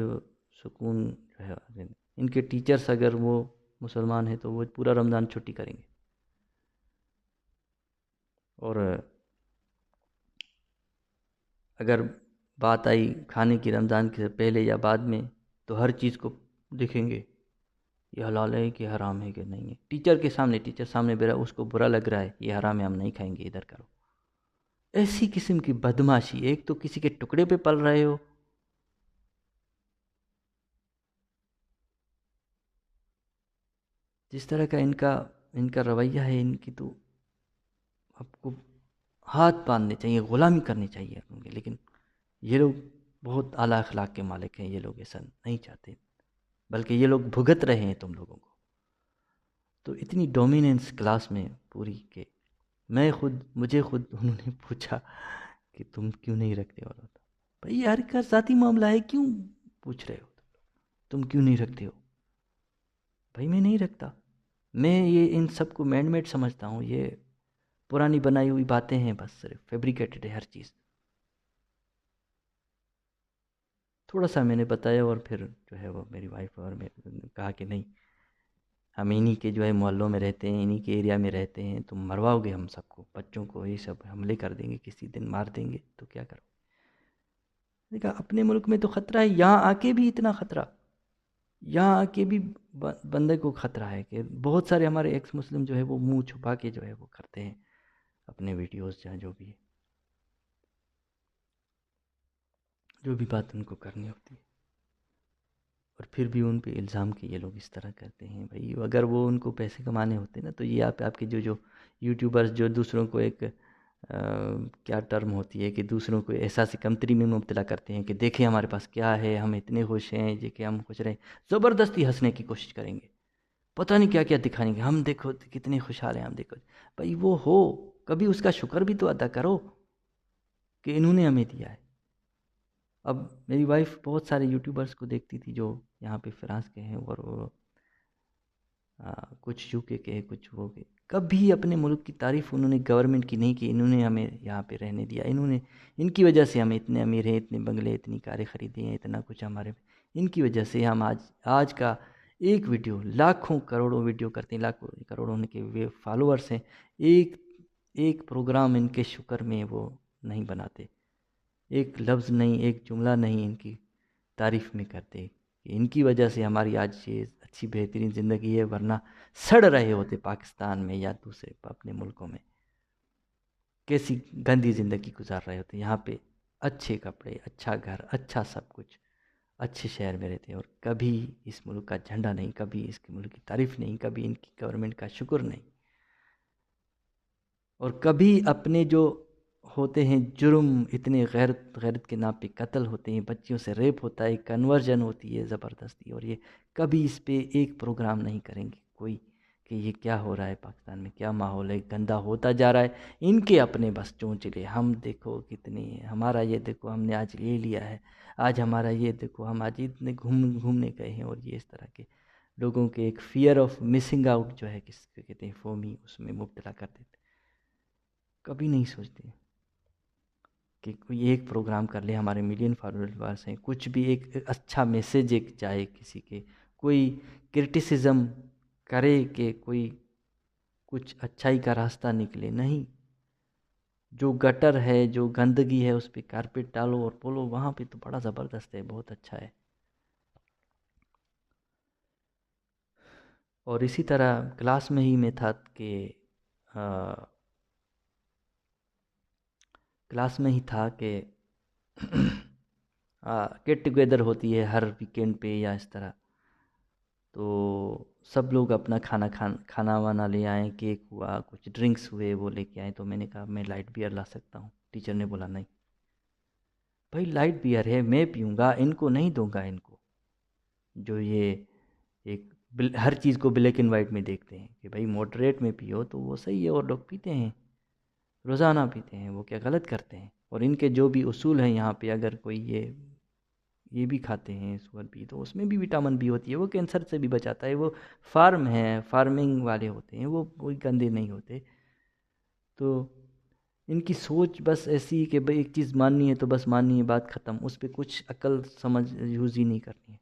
سکون جو ہے. ان کے ٹیچرز اگر وہ مسلمان ہیں تو وہ پورا رمضان چھٹی کریں گے. اور اگر بات آئی کھانے کی رمضان کے پہلے یا بعد میں، تو ہر چیز کو دیکھیں گے، یہ حلال ہے کہ حرام ہے کہ نہیں ہے. ٹیچر سامنے بیٹھا، اس کو برا لگ رہا ہے، یہ حرام ہے، ہم نہیں کھائیں گے، ادھر کرو. ایسی قسم کی بدماشی، ایک تو کسی کے ٹکڑے پہ پل رہے ہو. جس طرح کا ان کا رویہ ہے، ان کی تو آپ کو ہاتھ باندھنے چاہیے، غلامی کرنی چاہیے. لیکن یہ لوگ بہت اعلیٰ اخلاق کے مالک ہیں، یہ لوگ ایسا نہیں چاہتے، بلکہ یہ لوگ بھگت رہے ہیں تم لوگوں کو. تو اتنی ڈومیننس کلاس میں پوری کہ مجھے خود انہوں نے پوچھا کہ تم کیوں نہیں رکھتے ہو. بھائی یار کا ذاتی معاملہ ہے، کیوں پوچھ رہے ہو؟ تم کیوں نہیں رکھتے ہو؟ بھائی میں نہیں رکھتا، میں یہ ان سب کو مین میڈ سمجھتا ہوں، یہ پرانی بنائی ہوئی باتیں ہیں، بس صرف فیبریکیٹڈ ہے ہر چیز. تھوڑا سا میں نے بتایا، اور پھر جو ہے وہ میری وائف اور میں نے کہا کہ نہیں، ہم انہی کے جو ہے محلوں میں رہتے ہیں، انہی کے ایریا میں رہتے ہیں، تم مرواؤ گے ہم سب کو، بچوں کو یہ سب حملے کر دیں گے، کسی دن مار دیں گے، تو کیا کرو. دیکھا اپنے ملک میں تو خطرہ ہے، یہاں آ کے بھی اتنا خطرہ. یہاں کے بھی بندے کو خطرہ ہے کہ بہت سارے ہمارے ایکس مسلم جو ہے وہ منہ چھپا کے جو ہے وہ کرتے ہیں اپنے ویڈیوز جہاں جو بھی بات ان کو کرنی ہوتی ہے، اور پھر بھی ان پہ الزام کہ یہ لوگ اس طرح کرتے ہیں. بھائی اگر وہ ان کو پیسے کمانے ہوتے نا تو یہ آپ کے جو یوٹیوبرز جو دوسروں کو ایک کیا ٹرم ہوتی ہے کہ دوسروں کو احساس کمتری میں مبتلا کرتے ہیں کہ دیکھیں ہمارے پاس کیا ہے، ہم اتنے خوش ہیں جی کہ ہم خوش رہیں، زبردستی ہنسنے کی کوشش کریں گے، پتہ نہیں کیا کیا دکھائیں گے، ہم دیکھو کتنے خوشحال ہیں، ہم دیکھو. بھائی وہ ہو، کبھی اس کا شکر بھی تو ادا کرو کہ انہوں نے ہمیں دیا ہے. اب میری وائف بہت سارے یوٹیوبرز کو دیکھتی تھی جو یہاں پہ فرانس کے ہیں، اور وہ کچھ یو کے ہیں، کچھ وہ کے. کبھی اپنے ملک کی تعریف انہوں نے گورنمنٹ کی نہیں کی. انہوں نے ہمیں یہاں پہ رہنے دیا، ان کی وجہ سے ہم اتنے امیر ہیں، اتنے بنگلے، اتنی کاریں خریدی ہیں، اتنا کچھ ہمارے، ان کی وجہ سے ہم آج کا ایک ویڈیو لاکھوں کروڑوں ویڈیو کرتے ہیں، لاکھوں کروڑوں ان کے فالوورس ہیں، ایک پروگرام ان کے شکر میں وہ نہیں بناتے، ایک لفظ نہیں، ایک جملہ نہیں ان کی تعریف میں کرتے کہ ان کی وجہ سے ہماری آج یہ اچھی بہترین زندگی ہے، ورنہ سڑ رہے ہوتے پاکستان میں یا دوسرے اپنے ملکوں میں، کیسی گندی زندگی گزار رہے ہوتے. یہاں پہ اچھے کپڑے، اچھا گھر، اچھا سب کچھ، اچھے شہر میں رہتے ہیں، اور کبھی اس ملک کا جھنڈا نہیں، کبھی اس کے ملک کی تعریف نہیں، کبھی ان کی گورنمنٹ کا شکر نہیں، اور کبھی اپنے جو ہوتے ہیں جرم، اتنے غیرت کے نام پہ قتل ہوتے ہیں، بچیوں سے ریپ ہوتا ہے، کنورژن ہوتی ہے زبردستی، اور یہ کبھی اس پہ ایک پروگرام نہیں کریں گے کوئی کہ یہ کیا ہو رہا ہے پاکستان میں، کیا ماحول ہے، گندا ہوتا جا رہا ہے. ان کے اپنے بس چونچلے، ہم دیکھو کتنے، ہمارا یہ دیکھو ہم نے آج لے لیا ہے، آج ہمارا یہ دیکھو ہم آج اتنے گھومنے گئے ہیں، اور یہ اس طرح کے لوگوں کے ایک فیئر آف مسنگ آؤٹ جو ہے، کس کو کہتے ہیں، فومی، اس میں مبتلا کر دیتے. کبھی نہیں سوچتے کہ کوئی ایک پروگرام کر لے، ہمارے ملین فالوورس ہیں، کچھ بھی ایک اچھا میسیج ایک جائے کسی کے، کوئی کرٹیسزم کرے کہ کوئی کچھ اچھائی کا راستہ نکلے. نہیں، جو گٹر ہے، جو گندگی ہے، اس پہ کارپیٹ ڈالو اور بولو وہاں پہ تو بڑا زبردست ہے، بہت اچھا ہے. اور اسی طرح کلاس میں ہی میں تھا کہ گیٹ ٹوگیدر ہوتی ہے ہر ویکینڈ پہ یا اس طرح، تو سب لوگ اپنا کھانا وانا لے آئیں، کیک ہوا، کچھ ڈرنکس ہوئے، وہ لے کے آئیں. تو میں نے کہا میں لائٹ بیئر لا سکتا ہوں. ٹیچر نے بولا نہیں بھائی، لائٹ بیئر ہے، میں پیوں گا، ان کو نہیں دوں گا. ان کو جو یہ ایک ہر چیز کو بلیک اینڈ وائٹ میں دیکھتے ہیں کہ بھائی موڈریٹ میں پیو تو وہ صحیح ہے، اور لوگ پیتے ہیں، روزانہ پیتے ہیں، وہ کیا غلط کرتے ہیں. اور ان کے جو بھی اصول ہیں یہاں پہ، اگر کوئی یہ بھی کھاتے ہیں سور بھی، تو اس میں بھی وٹامن بھی ہوتی ہے، وہ کینسر سے بھی بچاتا ہے. وہ فارم ہے، فارمنگ والے ہوتے ہیں، وہ کوئی گندے نہیں ہوتے. تو ان کی سوچ بس ایسی کہ بھئی ایک چیز ماننی ہے تو بس ماننی ہے، بات ختم، اس پہ کچھ عقل سمجھ یوز ہی نہیں کرنی ہے.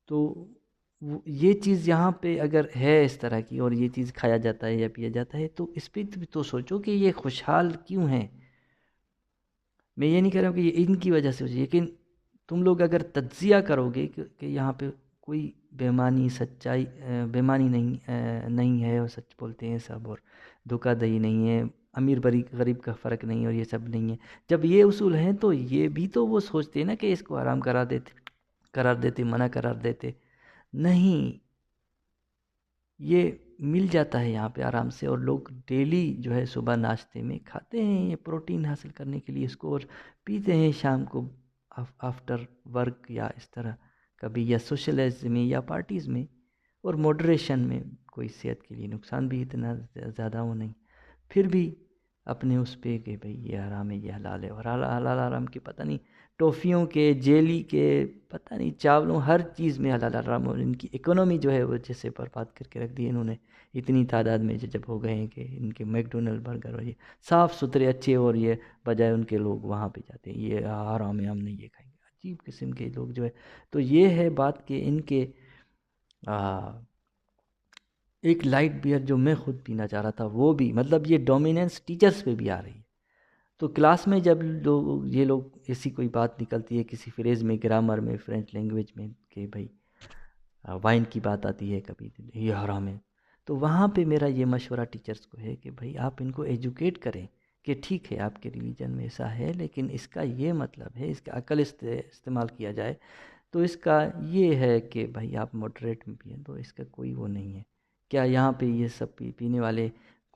تو یہ چیز یہاں پہ اگر ہے اس طرح کی، اور یہ چیز کھایا جاتا ہے یا پیا جاتا ہے، تو اس پہ تو سوچو کہ یہ خوشحال کیوں ہیں. میں یہ نہیں کہہ رہا ہوں کہ یہ ان کی وجہ سے ہو، لیکن تم لوگ اگر تجزیہ کرو گے کہ یہاں پہ کوئی بیمانی نہیں ہے، اور سچ بولتے ہیں سب، اور دھوکہ دہی نہیں ہے، امیر غریب کا فرق نہیں ہے، اور یہ سب نہیں ہے. جب یہ اصول ہیں تو یہ بھی تو وہ سوچتے ہیں نا کہ اس کو حرام قرار دیتے، منع قرار دیتے. نہیں، یہ مل جاتا ہے یہاں پہ آرام سے، اور لوگ ڈیلی جو ہے صبح ناشتے میں کھاتے ہیں یہ پروٹین حاصل کرنے کے لیے اس کو، اور پیتے ہیں شام کو آفٹر ورک یا اس طرح کبھی، یا سوشلائز میں یا پارٹیز میں، اور موڈریشن میں. کوئی صحت کے لیے نقصان بھی اتنا زیادہ وہ نہیں. پھر بھی اپنے اس پہ کہ بھئی یہ حرام ہے، یہ حلال ہے، اور حلال حرام کے پتہ نہیں، ٹافیوں کے، جیلی کے، پتہ نہیں چاولوں، ہر چیز میں حلال حرام. اور ان کی اکانومی جو ہے وہ جیسے برباد کر کے رکھ دی انہوں نے، اتنی تعداد میں جب ہو گئے ہیں کہ ان کے میک ڈونلڈ برگر اور یہ صاف ستھرے اچھے، اور یہ بجائے ان کے لوگ وہاں پہ جاتے ہیں، یہ حرام ہے، ہم نہیں یہ کھائیں گے. عجیب قسم کے لوگ جو ہے. تو یہ ہے بات کہ ان کے ایک لائٹ بیئر جو میں خود پینا چاہ رہا تھا، وہ بھی مطلب یہ ڈومیننس ٹیچرز پہ بھی آ رہی ہے. تو کلاس میں جب یہ لوگ ایسی کوئی بات نکلتی ہے کسی فریز میں، گرامر میں، فرینچ لینگویج میں، کہ بھائی وائن کی بات آتی ہے کبھی یہ حرام ہے، تو وہاں پہ میرا یہ مشورہ ٹیچرز کو ہے کہ بھائی آپ ان کو ایجوکیٹ کریں کہ ٹھیک ہے آپ کے ریلیجن میں ایسا ہے، لیکن اس کا یہ مطلب ہے، اس کا عقل استعمال کیا جائے تو اس کا یہ ہے کہ بھائی آپ ماڈریٹ میں پئیں، تو اس کا کوئی وہ نہیں ہے۔ کیا یہاں پہ یہ سب پینے والے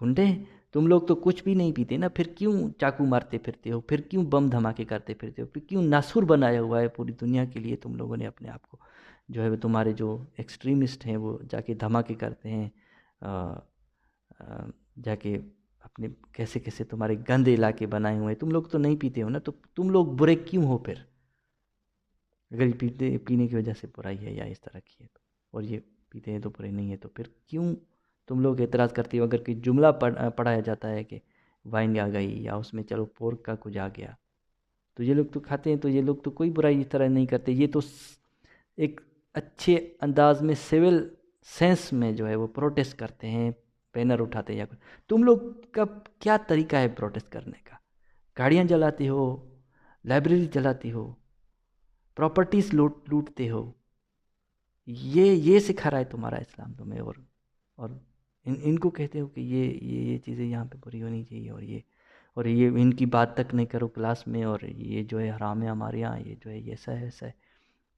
گنڈے ہیں؟ تم لوگ تو کچھ بھی نہیں پیتے نا، پھر کیوں چاقو مارتے پھرتے ہو، پھر کیوں بم دھماکے کرتے پھرتے ہو، پھر کیوں ناسور بنایا ہوا ہے پوری دنیا کے لیے تم لوگوں نے اپنے آپ کو، جو ہے تمہارے جو ایکسٹریمسٹ ہیں وہ جا کے دھماکے کرتے ہیں، جا کے اپنے کیسے کیسے تمہارے گندے علاقے بنائے ہوئے ہیں، تم لوگ تو نہیں پیتے ہو نا، تو تم لوگ برے کیوں ہو پھر؟ اگر یہ پینے کی وجہ سے برائی ہے یا اس طرح کی ہے تو، اور یہ پیتے ہیں تو برے نہیں ہے، تو پھر کیوں تم لوگ اعتراض کرتے ہو؟ اگر کوئی جملہ پڑھایا جاتا ہے کہ وائن آ گئی یا اس میں چلو پورک کا کچھ آ گیا، تو یہ لوگ تو کھاتے ہیں، تو یہ لوگ تو کوئی برائی اس طرح نہیں کرتے، یہ تو ایک اچھے انداز میں سول سینس میں جو ہے وہ پروٹیسٹ کرتے ہیں، بینر اٹھاتے ہیں یا کچھ۔ تم لوگ کا کیا طریقہ ہے پروٹیسٹ کرنے کا؟ گاڑیاں جلاتے ہو، لائبریری جلاتے ہو، پراپرٹیز لوٹتے ہو، یہ سکھا رہا ہے تمہارا اسلام تمہیں، اور ان کو کہتے ہو کہ یہ چیزیں یہاں پہ بری ہونی چاہیے، اور یہ ان کی بات تک نہیں کرو کلاس میں، اور یہ جو ہے حرام ہے ہمارے یہاں، یہ جو ہے یہ ایسا ہے ایسا ہے۔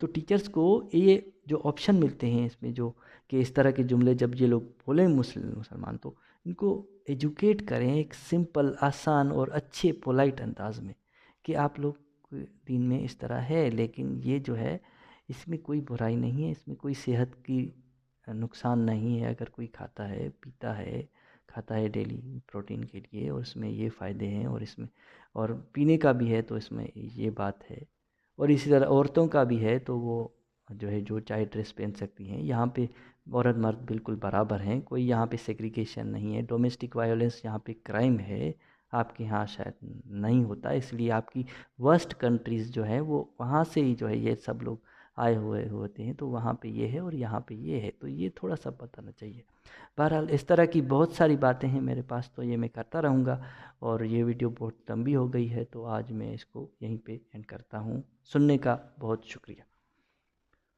تو ٹیچرز کو یہ جو آپشن ملتے ہیں اس میں، جو کہ اس طرح کے جملے جب یہ لوگ بولیں مسلمان، تو ان کو ایجوکیٹ کریں ایک سمپل آسان اور اچھے پولائٹ انداز میں کہ آپ لوگ دین میں اس طرح ہے، لیکن یہ جو ہے اس میں کوئی برائی نہیں ہے، اس میں کوئی صحت کی نقصان نہیں ہے، اگر کوئی کھاتا ہے پیتا ہے، کھاتا ہے ڈیلی پروٹین کے لیے، اور اس میں یہ فائدے ہیں، اور اس میں اور پینے کا بھی ہے تو اس میں یہ بات ہے، اور اسی طرح عورتوں کا بھی ہے تو وہ جو ہے جو چاہے ڈریس پہن سکتی ہیں، یہاں پہ عورت مرد بالکل برابر ہیں، کوئی یہاں پہ سیگریگیشن نہیں ہے۔ ڈومیسٹک وائلنس یہاں پہ کرائم ہے، آپ کے ہاں شاید نہیں ہوتا، اس لیے آپ کی ورسٹ کنٹریز جو ہیں وہ وہاں سے ہی جو ہے یہ سب لوگ آئے ہوئے ہوتے ہیں، تو وہاں پہ یہ ہے اور یہاں پہ یہ ہے، تو یہ تھوڑا سا بتانا چاہیے۔ بہرحال اس طرح کی بہت ساری باتیں ہیں میرے پاس، تو یہ میں کرتا رہوں گا، اور یہ ویڈیو بہت لمبی ہو گئی ہے تو آج میں اس کو یہیں پہ اینڈ کرتا ہوں۔ سننے کا بہت شکریہ۔